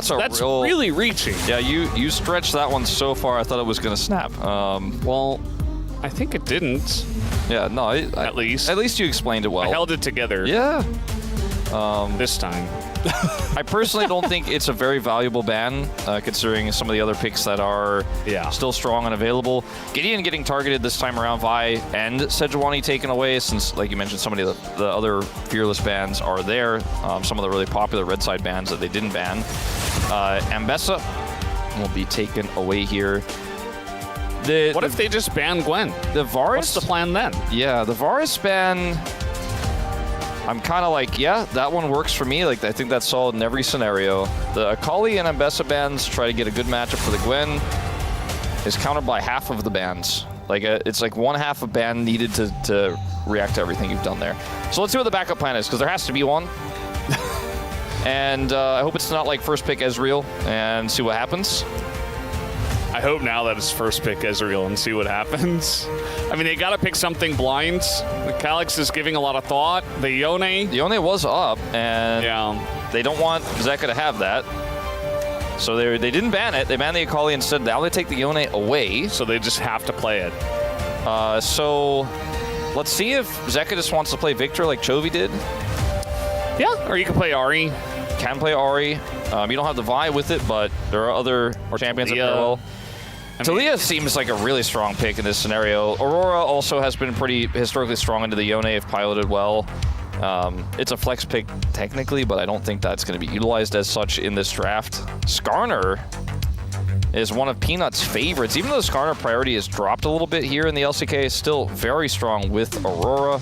that's really reaching. Yeah, you stretched that one so far, I thought it was going to snap. Well, I think it didn't. Yeah, no, At least you explained it well. I held it together. Yeah. This time. I personally don't think it's a very valuable ban, considering some of the other picks that are still strong and available. Gideon getting targeted this time around, Vi and Sejuani taken away, since, like you mentioned, some of the other Fearless bans are there. Some of the really popular red side bans that they didn't ban. Ambessa will be taken away here. What if they just ban Gwen? The Varus? What's the plan then? Yeah, the Varus ban, I'm kind of like, yeah, that one works for me. Like, I think that's solid in every scenario. The Akali and Ambessa bans try to get a good matchup for the Gwen is countered by half of the bans. Like, it's like one half of ban needed to react to everything you've done there. So let's see what the backup plan is, because there has to be one. And I hope it's not like first pick Ezreal and see what happens. I hope now that it's first pick Ezreal and see what happens. I mean, they got to pick something blind. The Calyx is giving a lot of thought. The Yone. The Yone was up, and they don't want Zeka to have that. So they didn't ban it. They banned the Akali instead. Now they take the Yone away. So they just have to play it. So let's see if Zeka just wants to play Victor like Chovy did. Yeah, or you can play Ahri. Can play Ahri. You don't have the Vi with it, but there are other champions that play well. Talia seems like a really strong pick in this scenario. Aurora also has been pretty historically strong into the Yone if piloted well. It's a flex pick technically, but I don't think that's going to be utilized as such in this draft. Skarner is one of Peanut's favorites. Even though Skarner priority has dropped a little bit here in the LCK, is still very strong with Aurora.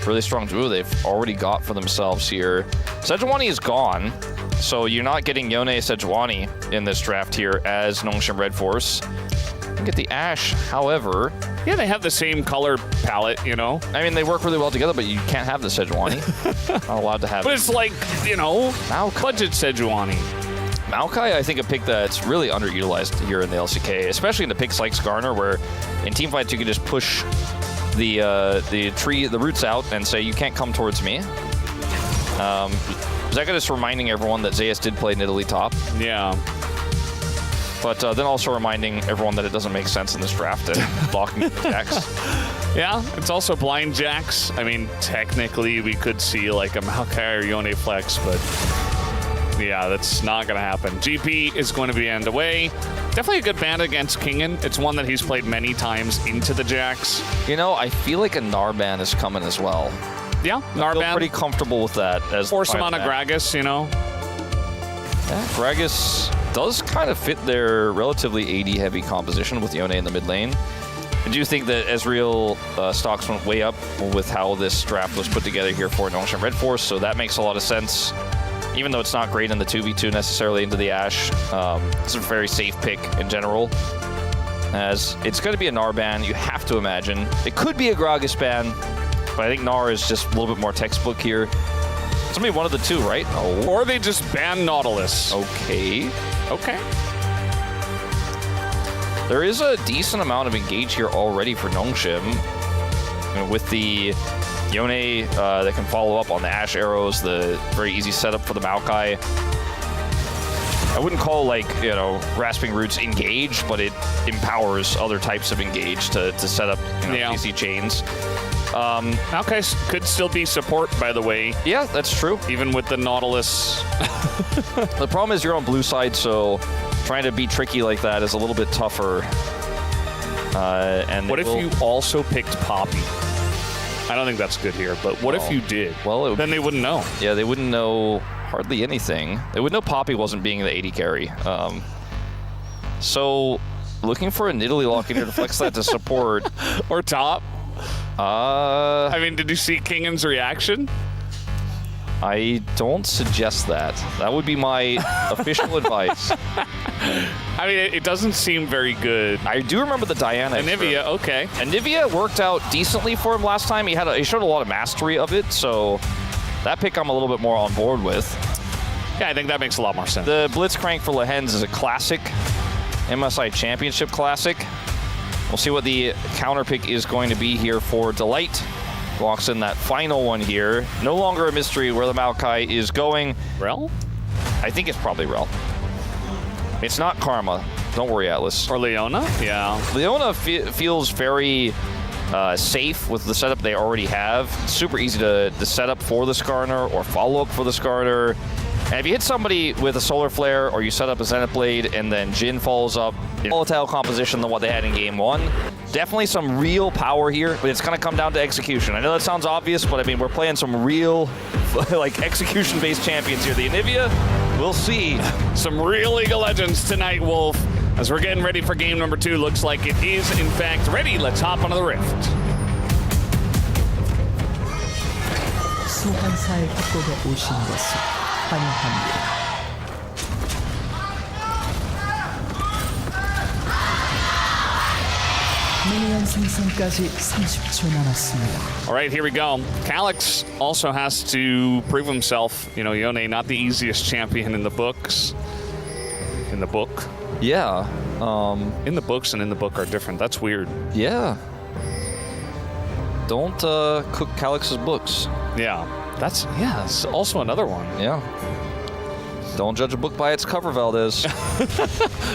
Really strong duo they've already got for themselves here. Sejuani is gone, so you're not getting Yone Sejuani in this draft here as NONGSHIM Red Force. You get the Ashe, however. Yeah, they have the same color palette, you know? I mean, they work really well together, but you can't have the Sejuani. Not allowed to have But it's like, you know, budget Sejuani. Maokai, I think, a pick that's really underutilized here in the LCK, especially in the picks like Skarner, where in teamfights you can just push the roots out and say, you can't come towards me. Zeka just reminding everyone that ZEUS did play Nidalee top. Yeah. But then also reminding everyone that it doesn't make sense in this draft and blocking the JAX. Yeah, it's also blind JAX. I mean, technically we could see like a Maokai or Yone flex, but yeah, that's not going to happen. GP is going to be end away. Definitely a good ban against Kingen. It's one that he's played many times into the JAX. You know, I feel like a Gnar ban is coming as well. Yeah, Gnar ban. I feel pretty comfortable with that. Force him on a Gragas, you know? Yeah, Gragas does kind of fit their relatively AD-heavy composition with Yone in the mid lane. I do think that Ezreal stocks went way up with how this draft was put together here for NONGSHIM Red Force, so that makes a lot of sense. Even though it's not great in the 2v2 necessarily into the Ashe, it's a very safe pick in general. As it's going to be a Gnar ban, you have to imagine. It could be a Gragas ban, but I think Gnar is just a little bit more textbook here. It's going to be one of the two, right? Oh. Or they just ban Nautilus. Okay. Okay. There is a decent amount of engage here already for NONGSHIM. With the Yone that can follow up on the Ashe arrows, the very easy setup for the Maokai. I wouldn't call, like, you know, Grasping Roots engage, but it empowers other types of engage to set up, you know, easy chains. Maokai could still be support, by the way. Yeah, that's true. Even with the Nautilus. The problem is you're on blue side, so trying to be tricky like that is a little bit tougher. And what if you also picked Poppy? I don't think that's good here, but what if you did? Well, then they wouldn't know. Yeah, they wouldn't know hardly anything. They would know Poppy wasn't being the AD carry. So, looking for a Nidalee lock in here to flex that to support. Or top. I mean, did you see Kingen's reaction? I don't suggest that. That would be my official advice. I mean, it doesn't seem very good. I do remember the Diana. Anivia, okay. Anivia worked out decently for him last time. He showed a lot of mastery of it, so that pick I'm a little bit more on board with. Yeah, I think that makes a lot more sense. The Blitzcrank for Lehens is a classic, MSI Championship classic. We'll see what the counter pick is going to be here for Delight. Walks in that final one here. No longer a mystery where the Maokai is going. Rel? I think it's probably Rel. It's not Karma. Don't worry, Atlas. Or Leona? Yeah. Leona feels very safe with the setup they already have. It's super easy to set up for the Skarner or follow up for the Skarner. And if you hit somebody with a Solar Flare or you set up a Zenith Blade and then Jin follows up, volatile composition than what they had in game 1. Definitely some real power here, but it's going to come down to execution. I know that sounds obvious, but I mean, we're playing some real like execution-based champions here. The Anivia, we'll see. Some real League of Legends tonight, Wolf. As we're getting ready for game number 2, looks like it is in fact ready. Let's hop onto the Rift. 소환사의 협곡에 오신 것을 환영합니다. 미니언 생성까지 30초 남았습니다. All right, here we go. Calyx also has to prove himself. You know, Yone, not the easiest champion in the books. In the book. Yeah. In the books and in the book are different. That's weird. Yeah. Don't cook Calyx's books. Yeah. That's also another one. Yeah. Don't judge a book by its cover, Valdez.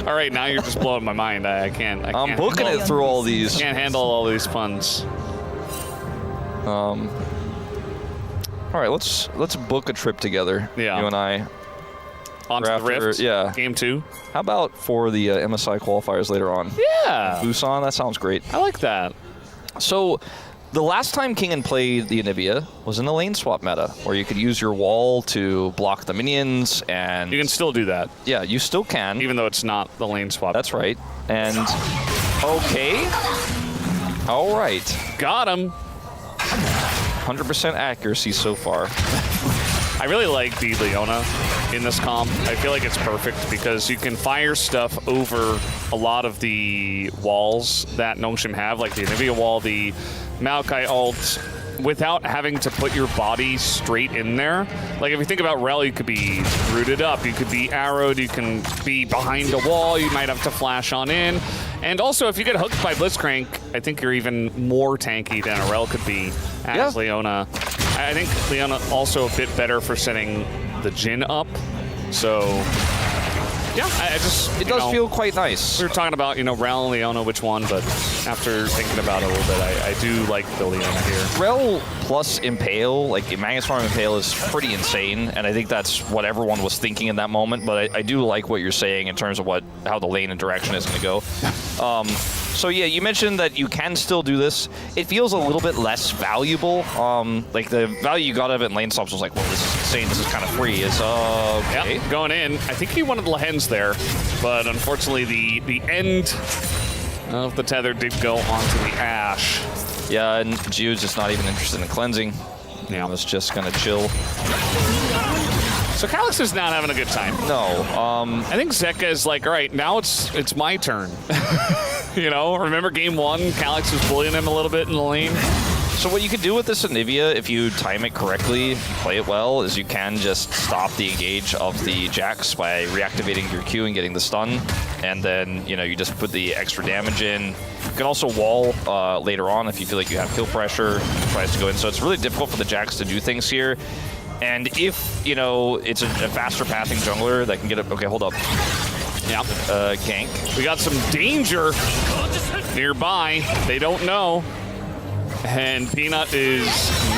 All right, now you're just blowing my mind. I can't. I'm booking it through all these. Can't handle all these puns. All right, let's book a trip together. Yeah. You and I. Onto the Rift. Yeah. Game 2. How about for the MSI qualifiers later on? Yeah. Busan, that sounds great. I like that. So, the last time Kingen played the Anivia was in the lane swap meta, where you could use your wall to block the minions, and You can still do that, yeah, you still can. even though it's not the lane swap. That's right. And okay, all right, Got him. 100% accuracy so far. I really like the Leona in this comp. I feel like it's perfect because you can fire stuff over a lot of the walls that NONGSHIM have, like the Anivia wall, the Maokai ult, without having to put your body straight in there. Like if you think about Rel, you could be rooted up, you could be arrowed, you can be behind a wall, you might have to flash on in. And also, if you get hooked by Blitzcrank, I think you're even more tanky than a Rel could be as Leona. I think Leona also a bit better for setting the Jin up. So, yeah, it does feel quite nice. We were talking about, Rel and Leona, which one, but after thinking about it a little bit, I do like the Leona here. Rel plus Impale, like Magnus Farm Impale is pretty insane, and I think that's what everyone was thinking in that moment, but I do like what you're saying in terms of how the lane interaction is going to go. So yeah, you mentioned that you can still do this. It feels a little bit less valuable. Like the value you got out of it in lane stops was like, well, this is insane, this is kind of free. It's okay. Yep, going in. I think he wanted Lehens there, but unfortunately the end of the tether did go onto the Ashe. Yeah, and Jude's just not even interested in cleansing. Yeah. It's just gonna chill. So Calyx is not having a good time. No. I think Zeka is like, all right, now it's my turn. Remember game 1? Calyx was bullying him a little bit in the lane. So what you can do with this Anivia, if you time it correctly, play it well, is you can just stop the engage of the JAX by reactivating your Q and getting the stun, and then you just put the extra damage in. You can also wall later on if you feel like you have kill pressure, tries to go in. So it's really difficult for the JAX to do things here. And if it's a faster pathing jungler that can get it. Okay, hold up. Yeah. Gank. We got some danger nearby. They don't know. And Peanut is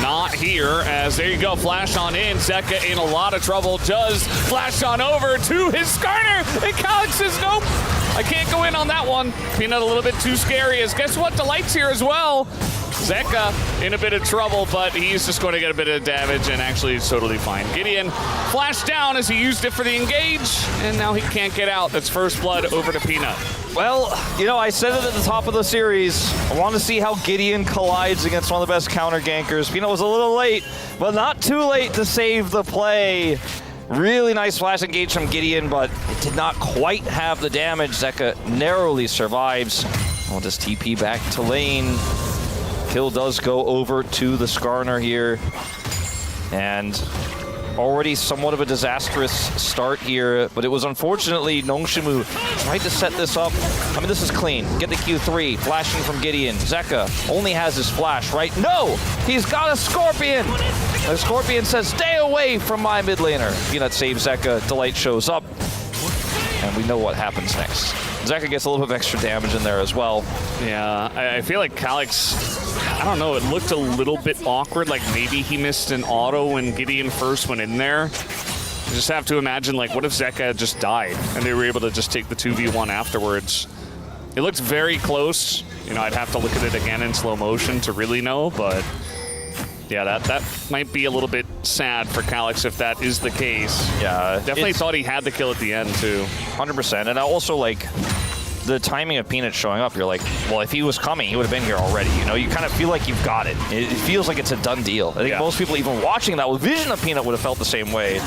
not here, as there you go, flash on in. Zeka in a lot of trouble, does flash on over to his Skarner, and Calyx says, nope, I can't go in on that one. Peanut a little bit too scary, as guess what, Delight's here as well. Zeka in a bit of trouble, but he's just going to get a bit of damage, and actually is totally fine. Gideon flashed down as he used it for the engage, and now he can't get out. That's first blood over to Peanut. Well, I said it at the top of the series. I want to see how Gideon collides against one of the best counter gankers. Peanut was a little late, but not too late to save the play. Really nice flash engage from Gideon, but it did not quite have the damage. Zeka narrowly survives. We'll just TP back to lane. Kill does go over to the Skarner here. And already somewhat of a disastrous start here, but it was unfortunately NONGSHIM who tried to set this up. I mean, this is clean. Get the Q3, flashing from Gideon. Zeka only has his flash, right? No! He's got a Scorpion! The Scorpion says, stay away from my mid laner. Peanut saves Zeka, Delight shows up, and we know what happens next. Zeka gets a little bit of extra damage in there as well. Yeah, I feel like Calyx, I don't know, it looked a little bit awkward, like maybe he missed an auto when Gideon first went in there. You just have to imagine, like, what if Zeka just died and they were able to just take the 2v1 afterwards? It looked very close. You know, I'd have to look at it again in slow motion to really know, but yeah, that might be a little bit sad for Calyx if that is the case. Yeah. Definitely thought he had the kill at the end, too. 100%. And also, like, the timing of Peanut showing up, you're like, well, if he was coming, he would have been here already. You know, you kind of feel like you've got it. It feels like it's a done deal. I think most people even watching that with vision of Peanut would have felt the same way.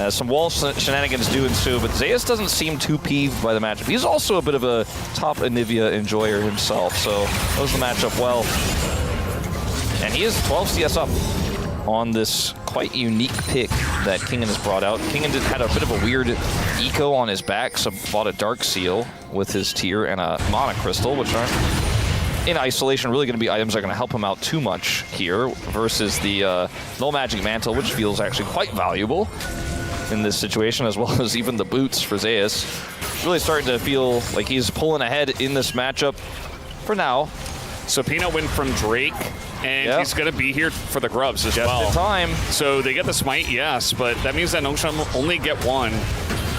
Some wall shenanigans do ensue, but ZEUS doesn't seem too peeved by the matchup. He's also a bit of a top Anivia enjoyer himself, so knows the matchup well. And he is 12 CS up on this quite unique pick that Kingen has brought out. Kingen had a bit of a weird eco on his back, so bought a Dark Seal with his tier and a Mana Crystal, which aren't, in isolation, really going to be items that are going to help him out too much here, versus the Null Magic Mantle, which feels actually quite valuable in this situation, as well as even the boots for ZEUS. Really starting to feel like he's pulling ahead in this matchup for now. So Peanut went from Drake, and he's going to be here for the grubs as well. Just in time. So they get the smite, yes, but that means that NONGSHIM only get one.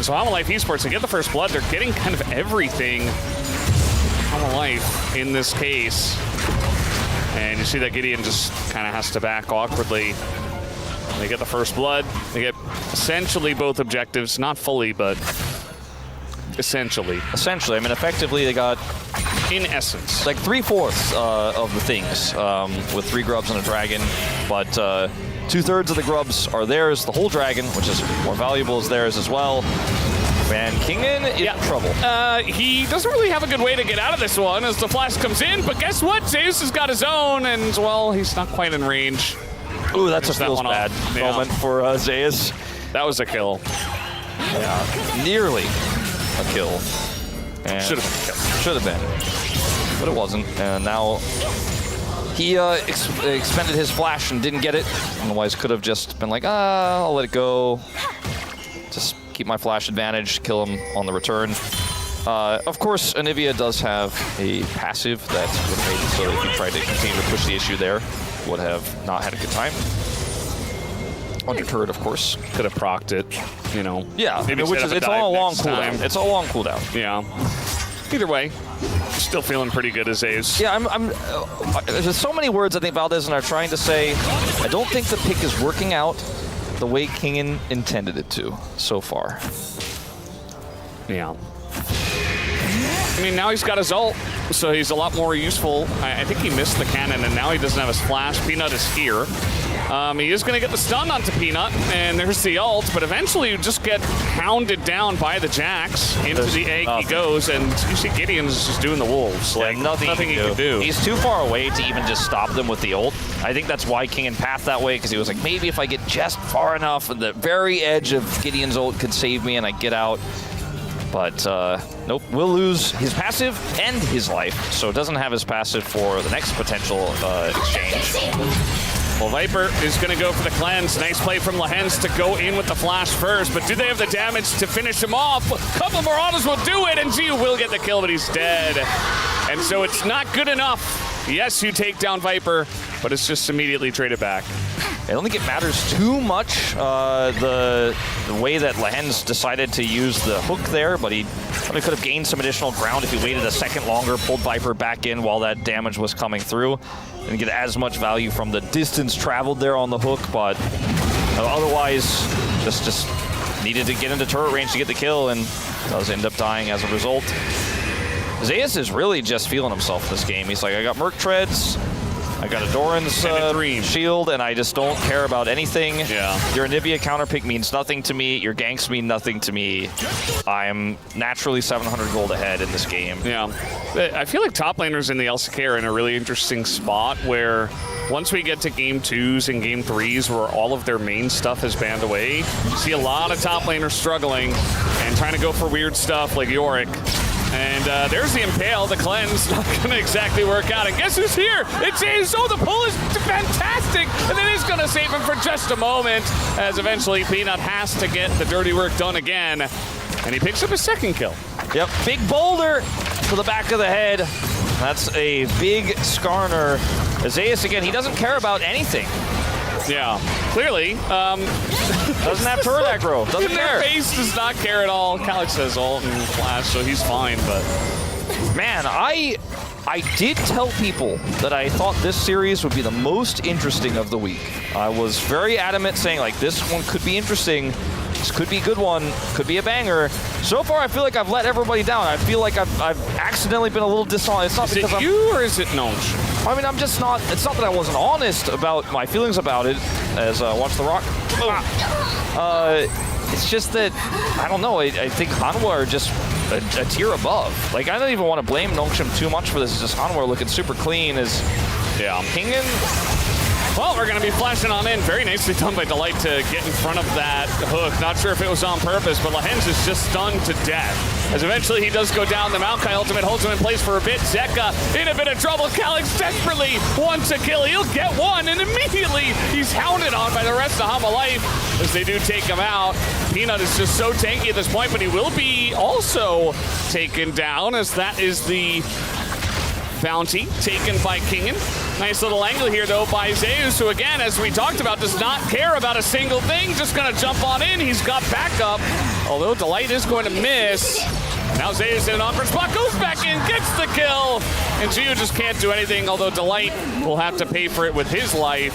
So HANWHA Life Esports, they get the first blood. They're getting kind of everything HANWHA Life in this case. And you see that Gideon just kind of has to back awkwardly. They get the first blood. They get essentially both objectives, not fully, but essentially. Essentially, I mean, effectively they got, in essence, like 3/4 of the things, with 3 grubs and a dragon, but 2/3 of the grubs are theirs. The whole dragon, which is more valuable, is theirs as well. And Kingen is in trouble. He doesn't really have a good way to get out of this one as the flash comes in, but guess what? ZEUS has got his own, and, well, he's not quite in range. Ooh, that's a feels bad moment for ZEUS. That was a kill. Yeah, nearly a kill. Should have been a kill. Should have been, but it wasn't. And now he expended his flash and didn't get it. Otherwise, could have just been like, I'll let it go. Just keep my flash advantage, kill him on the return. Of course, Anivia does have a passive that would have made it so if he tried to continue to push the issue there, would have not had a good time. Undeterred, of course. Could have procced it, you know. Yeah, maybe which is, it's all a long cooldown. It's a long cooldown. Yeah. Either way, still feeling pretty good as ZEUS. Yeah, there's so many words I think Valdez and I are trying to say. I don't think the pick is working out the way Kingen intended it to so far. Yeah. I mean, now he's got his ult, so he's a lot more useful. I think he missed the cannon, and now he doesn't have his flash. Peanut is here. He is going to get the stun onto Peanut, and there's the ult, but eventually you just get hounded down by the JAX. Into the egg he goes, and you see Gideon's just doing the wolves. Yeah, like, nothing he can do. He's too far away to even just stop them with the ult. I think that's why Kingen pathed that way, because he was like, maybe if I get just far enough, the very edge of Gideon's ult could save me and I get out. But nope, we'll lose his passive and his life, so doesn't have his passive for the next potential exchange. Well, Viper is going to go for the cleanse. Nice play from Lehens to go in with the flash first, but do they have the damage to finish him off? A couple more autos will do it, and Ziu will get the kill, but he's dead. And so it's not good enough. Yes, you take down Viper, but it's just immediately traded back. I don't think it matters too much the way that Lehens decided to use the hook there, but he probably could have gained some additional ground if he waited a second longer, pulled Viper back in while that damage was coming through. Didn't get as much value from the distance traveled there on the hook, but otherwise just needed to get into turret range to get the kill and does end up dying as a result. ZEUS is really just feeling himself this game. He's like, I got Merc Treads, I got a Doran's shield, and I just don't care about anything. Yeah. Your Anivia counterpick means nothing to me. Your ganks mean nothing to me. I'm naturally 700 gold ahead in this game. Yeah. I feel like top laners in the LCK are in a really interesting spot where once we get to game 2s and game 3s where all of their main stuff is banned away, you see a lot of top laners struggling and trying to go for weird stuff like Yorick. And there's the Impale, the Cleanse, not going to exactly work out. And guess who's here? It's ZEUS. Oh, the pull is fantastic. And it is going to save him for just a moment, as eventually Peanut has to get the dirty work done again. And he picks up his second kill. Yep, big boulder to the back of the head. That's a big Skarner. ZEUS, again, he doesn't care about anything. Yeah, clearly. Doesn't have turret aggro. Doesn't care. Their face does not care at all. Calyx has ult and flash, so he's fine, but... Man, I did tell people that I thought this series would be the most interesting of the week. I was very adamant saying, like, this one could be interesting. This could be a good one. Could be a banger. So far, I feel like I've let everybody down. I feel like I've accidentally been a little dishonest. It's not because Is it you or is it NONGSHIM? I mean, I'm just not... It's not that I wasn't honest about my feelings about it, as Watch the Rock. It's just that, I don't know, I think HANWHA are just a tier above. Like, I don't even want to blame NONGSHIM too much for this. It's just HANWHA looking super clean as Pingin. Well, we're going to be flashing on in. Very nicely done by Delight to get in front of that hook. Not sure if it was on purpose, but Lahens is just stunned to death. As eventually he does go down, the Maokai ultimate holds him in place for a bit. Zeka in a bit of trouble. Calyx desperately wants a kill. He'll get one, and immediately he's hounded on by the rest of HANWHA Life as they do take him out. Peanut is just so tanky at this point, but he will be also taken down, as that is the bounty taken by Kingen. Nice little angle here, though, by ZEUS, who, again, as we talked about, does not care about a single thing. Just going to jump on in. He's got backup, although Delight is going to miss. Now ZEUS in an awkward spot, goes back in, gets the kill. And Gio just can't do anything, although Delight will have to pay for it with his life.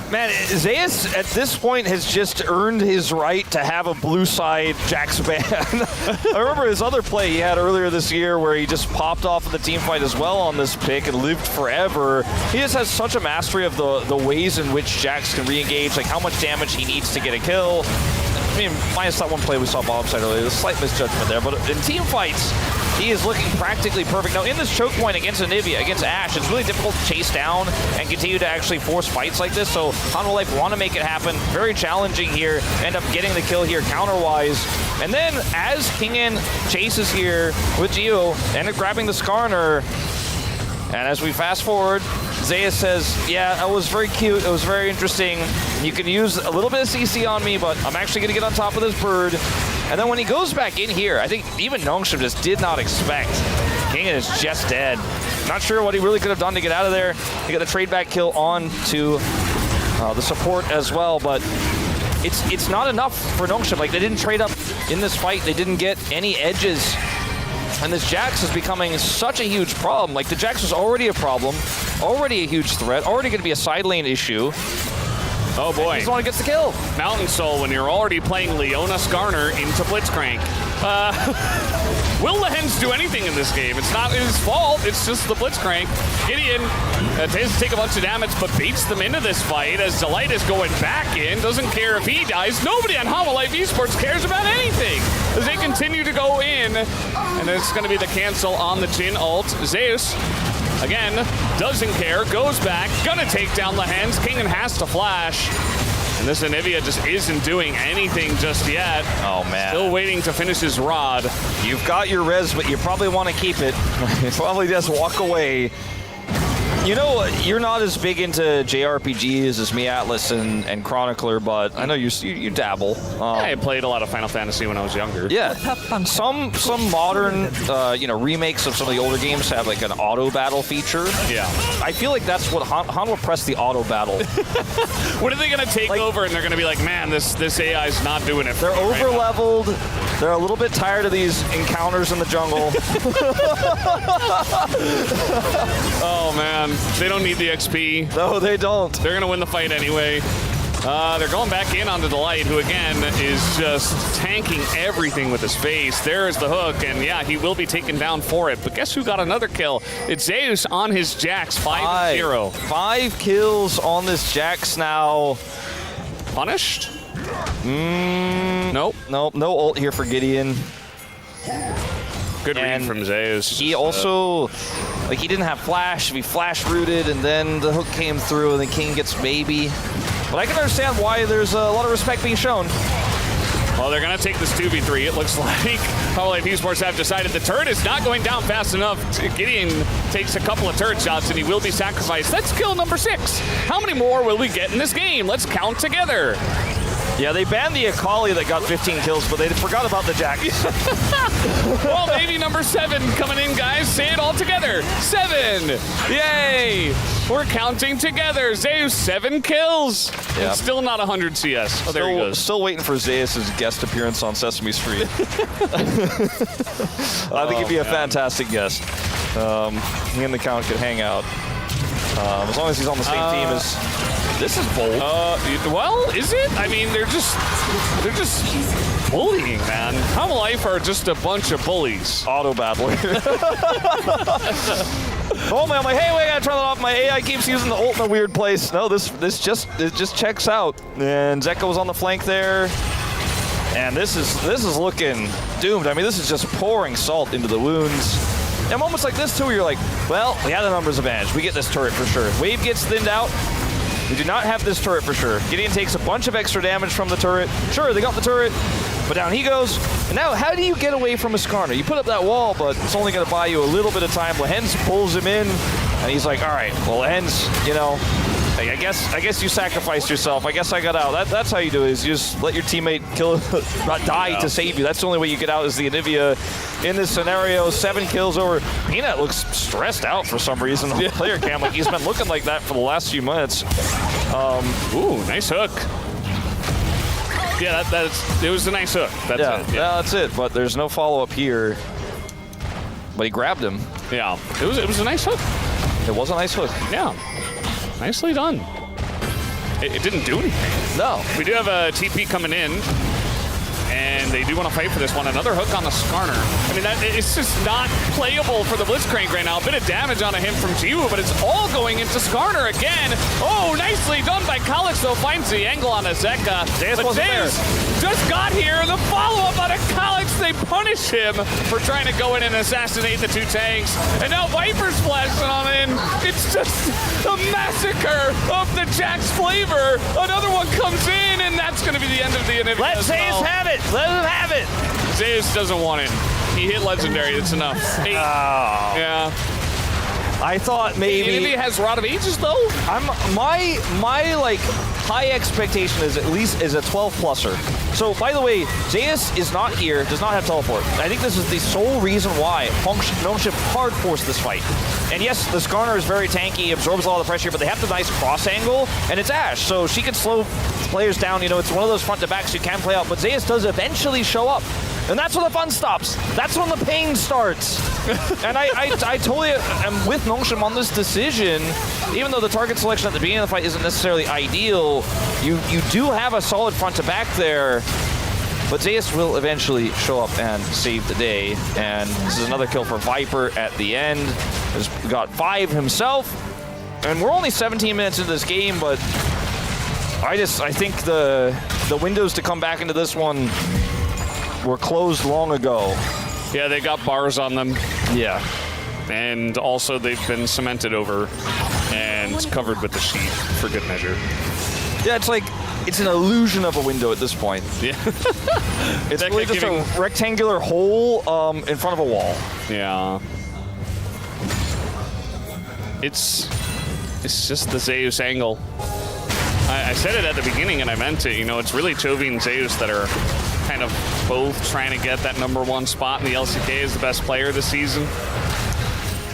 Man, ZEUS at this point has just earned his right to have a blue side JAX ban. I remember his other play he had earlier this year where he just popped off of the team fight as well on this pick and lived forever. He just has such a mastery of the ways in which JAX can re-engage, like how much damage he needs to get a kill. I mean, minus that one play we saw bottom side earlier, there's a slight misjudgment there, but in team fights, he is looking practically perfect. Now, in this choke point against Anivia, against Ashe, it's really difficult to chase down and continue to actually force fights like this, so HANWHA Life want to make it happen. Very challenging here. End up getting the kill here counter-wise. And then, as Kingen chases here with Gio, end up grabbing the Skarner. And as we fast forward, ZEUS says, yeah, that was very cute. It was very interesting. You can use a little bit of CC on me, but I'm actually going to get on top of this bird. And then when he goes back in here, I think even NONGSHIM just did not expect. Kingen is just dead. Not sure what he really could have done to get out of there. He got the trade back kill on to the support as well, but it's not enough for NONGSHIM. Like, they didn't trade up in this fight. They didn't get any edges. And this JAX is becoming such a huge problem. Like, the JAX was already a problem, already a huge threat, already going to be a side lane issue. Oh boy. This one gets the kill. Mountain Soul, when you're already playing Leona Skarner into Blitzcrank. Will Lahens do anything in this game? It's not his fault, it's just the Blitzcrank. Gideon tends to take a bunch of damage, but beats them into this fight as Delight is going back in. Doesn't care if he dies. Nobody on HANWHA Life Esports cares about anything as they continue to go in. And it's going to be the cancel on the Jhin ult. ZEUS, again, doesn't care, goes back, gonna take down Lahens. Kingen has to flash. And this Anivia just isn't doing anything just yet. Oh, man. Still waiting to finish his rod. You've got your res, but you probably want to keep it. Probably just walk away. You know, you're not as big into JRPGs as me, Atlas, and Chronicler, but I know you dabble. I played a lot of Final Fantasy when I was younger. Yeah, some modern, remakes of some of the older games have like an auto battle feature. Yeah, I feel like that's what HANWHA pressed the auto battle. When are they gonna take over and they're gonna be like, man, this AI is not doing it? They're over leveled. They're a little bit tired of these encounters in the jungle. Oh man, they don't need the XP. No, they don't. They're gonna win the fight anyway. They're going back in onto the Light, who again is just tanking everything with his face. There's the hook, and yeah, he will be taken down for it. But guess who got another kill? It's ZEUS on his JAX, 5-0. 5 kills on this JAX now. Punished? Nope. No ult here for Gideon. Good read from ZEUS. He also, like, he didn't have flash. He flash rooted, and then the hook came through, and the King gets baby. But I can understand why there's a lot of respect being shown. Well, they're going to take this 2v3, it looks like. Hololive Esports have decided the turret is not going down fast enough. Gideon takes a couple of turret shots, and he will be sacrificed. That's kill number 6. How many more will we get in this game? Let's count together. Yeah, they banned the HLE that got 15 kills, but they forgot about the JAX. Well, maybe number 7 coming in, guys. Say it all together. 7. Yay. We're counting together. ZEUS, 7 kills. Yep. It's still not 100 CS. Oh, there he goes. Still waiting for ZEUS' guest appearance on Sesame Street. I think he'd be a fantastic guest. He and the Count could hang out. As long as he's on the same team as... This is bold. Well, is it? I mean, they're just bullying, man. HLE are just a bunch of bullies. Auto battler. Oh man, I'm like, hey, wait, I gotta turn that off. My AI keeps using the ult in a weird place. No, this just checks out. And Zeka was on the flank there. And this is looking doomed. I mean, this is just pouring salt into the wounds. And moments like this too, where you're like, well, we have the numbers advantage. We get this turret for sure. Wave gets thinned out. We do not have this turret for sure. Gideon takes a bunch of extra damage from the turret. Sure, they got the turret, but down he goes. And now, how do you get away from a Skarner? You put up that wall, but it's only going to buy you a little bit of time. Lehens pulls him in, and he's like, all right, well, Lehens, you know, I guess you sacrificed yourself. I guess I got out. That's how you do it, is you just let your teammate kill, not die to save you. That's the only way you get out is the Anivia in this scenario. 7 kills over. Peanut looks stressed out for some reason on the player cam. Like, he's been looking like that for the last few minutes. Ooh, nice hook. Yeah, it was a nice hook. That's it. Yeah, that's it. But there's no follow-up here. But he grabbed him. Yeah, it was a nice hook. It was a nice hook. Yeah, nicely done. It didn't do anything. No. We do have a TP coming in, and they do want to fight for this one. Another hook on the Skarner. I mean, it's just not playable for the Blitzcrank right now. A bit of damage on him from Jiwoo, but it's all going into Skarner again. Oh, nicely done by Kalix, though. Finds the angle on a Zeka. But ZEUS just got here. The follow-up on a Kalix. They punish him for trying to go in and assassinate the 2 tanks. And now Viper's flashing on in. It's just a massacre of the JAX flavor. Another one comes in, and that's going to be the end of the Anivia. Let ZEUS have it. Let him have it. ZEUS doesn't want it. He hit Legendary. That's enough. 8. Yeah. I thought maybe... Anivia has Rod of Ages, though? My like, high expectation is at least a 12-pluser. So, by the way, ZEUS is not here, does not have teleport. I think this is the sole reason why NONGSHIM hard forced this fight. And yes, the Skarner is very tanky, absorbs a lot of the pressure, but they have the nice cross angle, and it's Ashe, so she can slow players down. You know, it's one of those front to backs you can play out, but ZEUS does eventually show up. And that's when the fun stops. That's when the pain starts. And I totally am with NONGSHIM on this decision. Even though the target selection at the beginning of the fight isn't necessarily ideal, you do have a solid front to back there. But ZEUS will eventually show up and save the day. And this is another kill for Viper at the end. He's got 5 himself. And we're only 17 minutes into this game, but I think the windows to come back into this one were closed long ago. Yeah, they got bars on them. Yeah. And also they've been cemented over and covered with the sheet for good measure. Yeah, it's like, it's an illusion of a window at this point. Yeah. It's really just a rectangular hole in front of a wall. Yeah. It's just the ZEUS angle. I said it at the beginning and I meant it. You know, it's really Chovy and ZEUS that are kind of both trying to get that #1 spot in the LCK as the best player this season.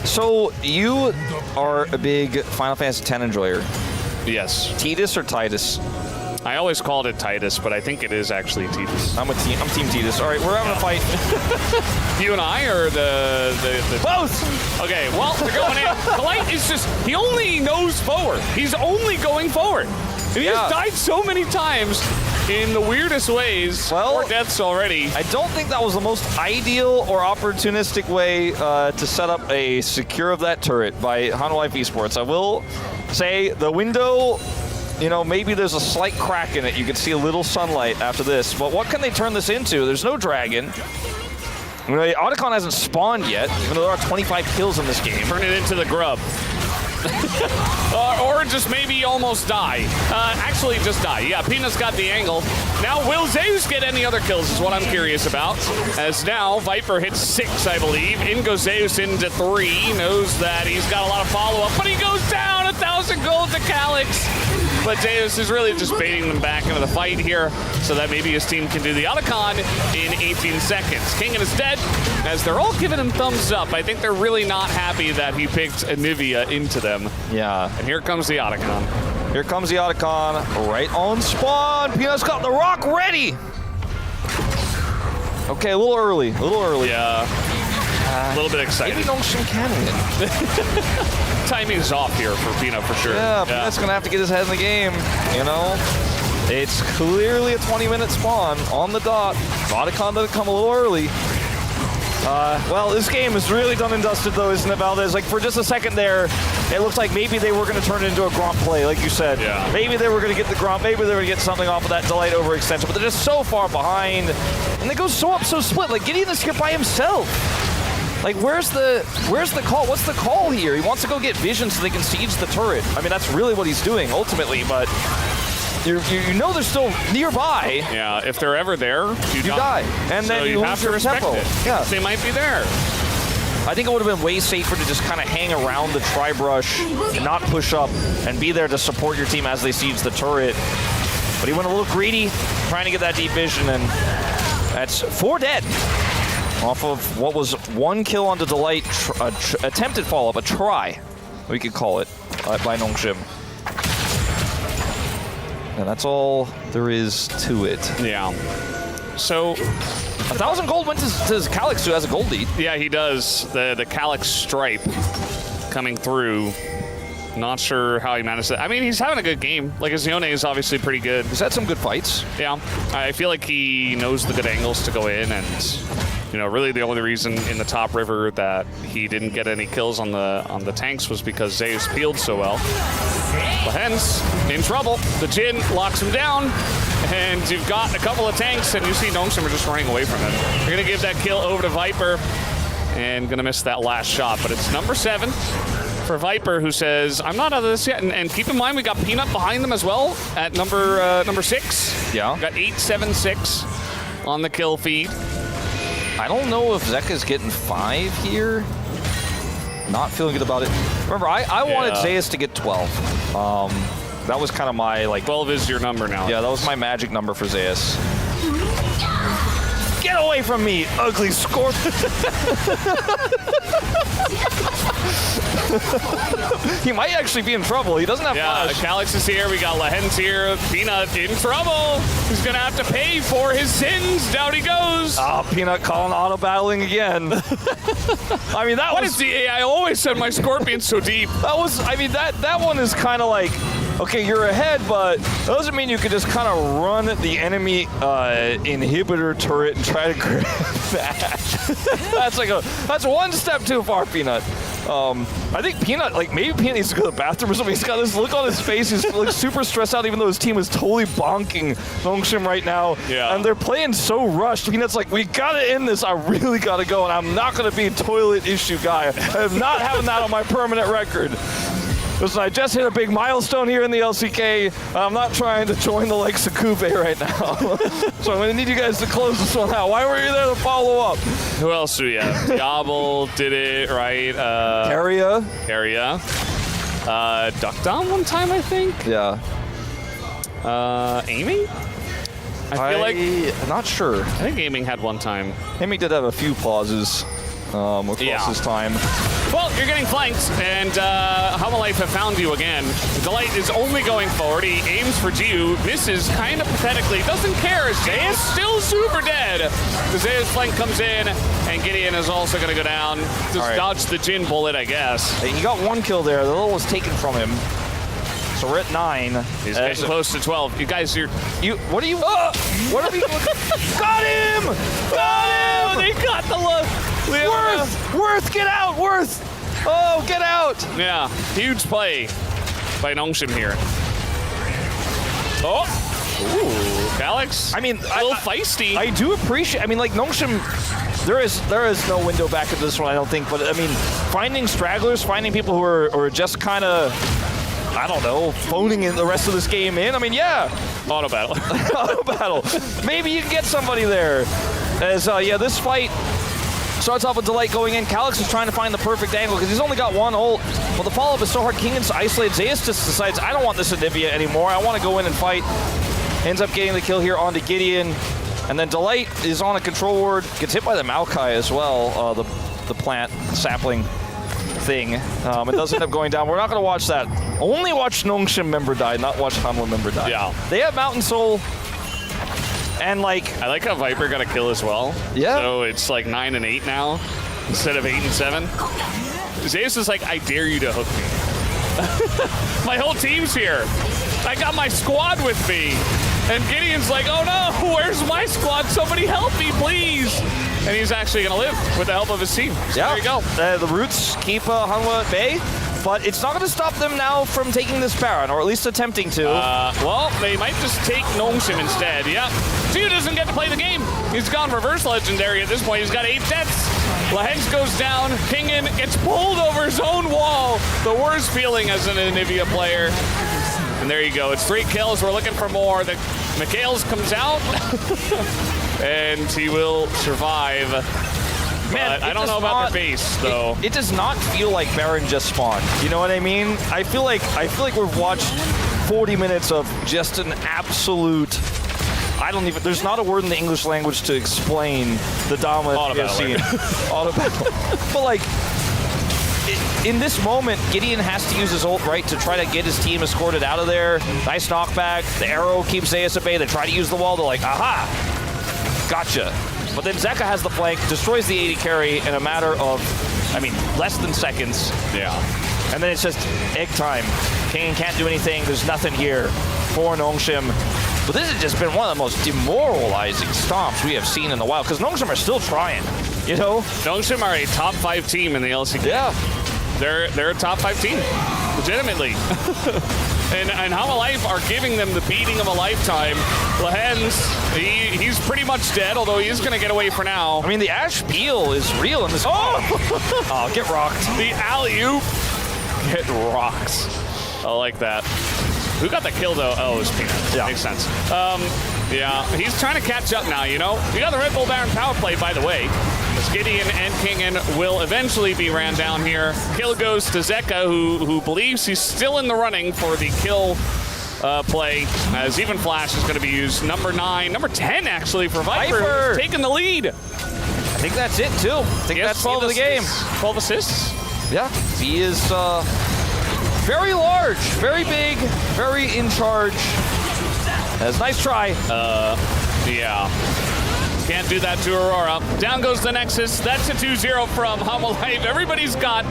So you are a big Final Fantasy X enjoyer. Yes. Tidus or Titus? I always called it Titus, but I think it is actually Titus. I'm Team Titus. All right, we're having a fight. You and I, or the Both! Okay, well, they're going in. Polite is just, he only knows forward. He's only going forward. And he has died so many times in the weirdest ways. Well, 4 deaths already. I don't think that was the most ideal or opportunistic way to set up a secure of that turret by HANWHA Esports. I will say the window, you know, maybe there's a slight crack in it. You can see a little sunlight after this. But what can they turn this into? There's no dragon. You know, Otacon hasn't spawned yet, even though there are 25 kills in this game. Turn it into the grub. Or just maybe almost die. Actually, just die. Yeah, Peanut's got the angle. Now, will ZEUS get any other kills is what I'm curious about. As now, Viper hits 6, I believe. In goes ZEUS into 3. Knows that he's got a lot of follow-up, but he goes down. 1,000 gold to Calyx. But ZEUS is really just baiting them back into the fight here so that maybe his team can do the Otacon in 18 seconds. King is dead, as they're all giving him thumbs up. I think they're really not happy that he picked Anivia into them. Yeah. And here comes the Otacon. Here comes the Otacon, right on spawn. Peanut's got the rock ready. Okay, a little early, Yeah, a little bit excited. Maybe NONGSHIM can win. Timing's off here for Peanut for sure. Yeah, Peanut's gonna have to get his head in the game, you know? It's clearly a 20-minute spawn on the dot. Otacon doesn't come a little early. Well, this game is really done and dusted, though, isn't it, Valdez? Like, for just a second there, it looked like maybe they were going to turn it into a Gromp play, like you said. Yeah. Maybe they were going to get the Gromp, maybe they were going to get something off of that Delight overextension, but they're just so far behind. And they go so up, so split. Like, Gideon is here by himself. Like, where's the call? What's the call here? He wants to go get vision so they can siege the turret. I mean, that's really what he's doing, ultimately, but you know they're still nearby. Yeah, if they're ever there, you die. And then you have lose to your respect tempo. it. Yeah. They might be there. I think it would have been way safer to just kind of hang around the tri-brush, not push up, and be there to support your team as they siege the turret. But he went a little greedy, trying to get that deep vision, and that's 4 dead. Off of what was 1 kill onto Delight, attempted follow-up, a try, we could call it, by NONGSHIM. And that's all there is to it. Yeah. So 1,000 gold went to Calyx, who has a gold lead. yeah, he does. The Calyx stripe coming through. Not sure how he managed that. I mean, he's having a good game. Like, his Yone is obviously pretty good. He's had some good fights. Yeah. I feel like he knows the good angles to go in, and you know, really the only reason in the top river that he didn't get any kills on the tanks was because ZEUS peeled so well. Lahen's in trouble. The Jin locks him down, and you've got a couple of tanks, and you see NONGSHIM are just running away from him. You're gonna give that kill over to Viper, and gonna miss that last shot, but it's number 7 for Viper, who says, I'm not out of this yet. And keep in mind, we got Peanut behind them as well at number 6. Yeah. We got 8-7-6 on the kill feed. I don't know if Zeka's getting 5 here. Not feeling good about it. Remember, I wanted ZEUS to get 12. That was kind of my, like... 12 is your number now. Yeah, that was my magic number for ZEUS. Get away from me, ugly scorpion! He might actually be in trouble. He doesn't have flash. Calyx is here. We got Lahen's here. Peanut in trouble. He's going to have to pay for his sins. Down he goes. Oh, Peanut calling auto battling again. I mean, that what was... is the... I always said my Scorpion's so deep. That was... I mean, that one is kind of like... Okay, you're ahead, but that doesn't mean you could just kind of run the enemy inhibitor turret and try to grab that. That's one step too far, Peanut. I think Peanut, like, maybe Peanut needs to go to the bathroom or something. He's got this look on his face. He's like super stressed out, even though his team is totally bonking NONGSHIM right now. Yeah. And they're playing so rushed. Peanut's like, we gotta end this. I really gotta go, and I'm not gonna be a toilet issue guy. I'm not having that on my permanent record. Listen, I just hit a big milestone here in the LCK. I'm not trying to join the likes of Coupe right now. So I'm going to need you guys to close this one out. Why were you there to follow up? Who else do we have? Gobble did it, right? Carrier. Duck Down one time, I think? Yeah. Amy? I feel like... I'm not sure. I think Aiming had one time. Amy did have a few pauses. across his time. Well, you're getting flanked, and HLE Life have found you again. Delight is only going forward. He aims for Jiu, misses kind of pathetically, doesn't care. ZEUS still super dead. The ZEUS flank comes in, and Gideon is also going to go down. Just dodge the Jin bullet, I guess. He got 1 kill there. The little was taken from him. So we're at 9. He's getting close to 12. You guys, what are you? What are we? Got him! Got him! They got the look. Worth, get out, Worth! Oh, get out! Yeah, huge play by NONGSHIM here. Oh, ooh, Alex. I mean, a little feisty. I do appreciate. I mean, like NONGSHIM, there is no window back at this one, I don't think. But I mean, finding stragglers, finding people who are just kind of, I don't know, phoning in the rest of this game in. I mean, yeah. Auto battle. Auto battle. Maybe you can get somebody there. As yeah, this fight starts off with Delight going in. Calyx is trying to find the perfect angle because he's only got 1 ult. Well, the follow-up is so hard. Kingan's isolated. ZEUS just decides, I don't want this Anivia anymore. I want to go in and fight. Ends up getting the kill here onto Gideon. And then Delight is on a control ward. Gets hit by the Maokai as well, the plant sapling thing. It does end up going down. We're not going to watch that. Only watch NONGSHIM member die, not watch HANWHA member die. Yeah. They have Mountain Soul. And like, I like how Viper got a kill as well. Yeah. So it's like 9 and 8 now instead of 8 and 7. ZEUS is like, I dare you to hook me. My whole team's here. I got my squad with me. And Gideon's like, oh no, where's my squad? Somebody help me, please. And he's actually going to live with the help of his team. So yeah. There you go. The Roots keep HANWHA at bay. But it's not going to stop them now from taking this Baron, or at least attempting to. Well, they might just take NONGSHIM instead. Yep. Jiu doesn't get to play the game. He's gone reverse legendary at this point. He's got 8 deaths. Lahens goes down. Kingan gets pulled over his own wall. The worst feeling as an Anivia player. And there you go. It's 3 kills. We're looking for more. The Mikhails comes out. And he will survive. Man, I don't know about their base, though. It does not feel like Baron just spawned. You know what I mean? I feel like we've watched 40 minutes of just an absolute. There's not a word in the English language to explain the dominant we have seen. Auto battle. But like, in this moment, Gideon has to use his ult right to try to get his team escorted out of there. Nice knockback. The arrow keeps ZEUS at bay. They try to use the wall. They're like, aha, gotcha. But then Zeka has the flank, destroys the 80 carry in a matter of, I mean, less than seconds. Yeah. And then it's just egg time. Kingan can't do anything. There's nothing here for NONGSHIM. But this has just been one of the most demoralizing stomps we have seen in the wild, because NONGSHIM are still trying, you know? NONGSHIM are a top 5 team in the LCK. Yeah. They're a top 5 team, legitimately. And HLE Life are giving them the beating of a lifetime. Lahens, he's pretty much dead, although he is going to get away for now. I mean, the Ash Peel is real in this. Oh, get rocked. The alley-oop. Get rocks. I like that. Who got the kill, though? Oh, it was Peanut. Yeah. Makes sense. Yeah, he's trying to catch up now, you know? You got the Red Bull Baron power play, by the way. As Gideon and Kingan will eventually be ran down here. Kill goes to Zeka, who believes he's still in the running for the kill play, as even Flash is going to be used. Number 9, number 10, actually, for Viper. Taking the lead. I think that's it, too. I think that's 12 of the game. 12 assists. Yeah, he is very large, very big, very in charge. That's a nice try. Yeah. Can't do that to Aurora. Down goes the Nexus. That's a 2-0 from HLE Life. Everybody's got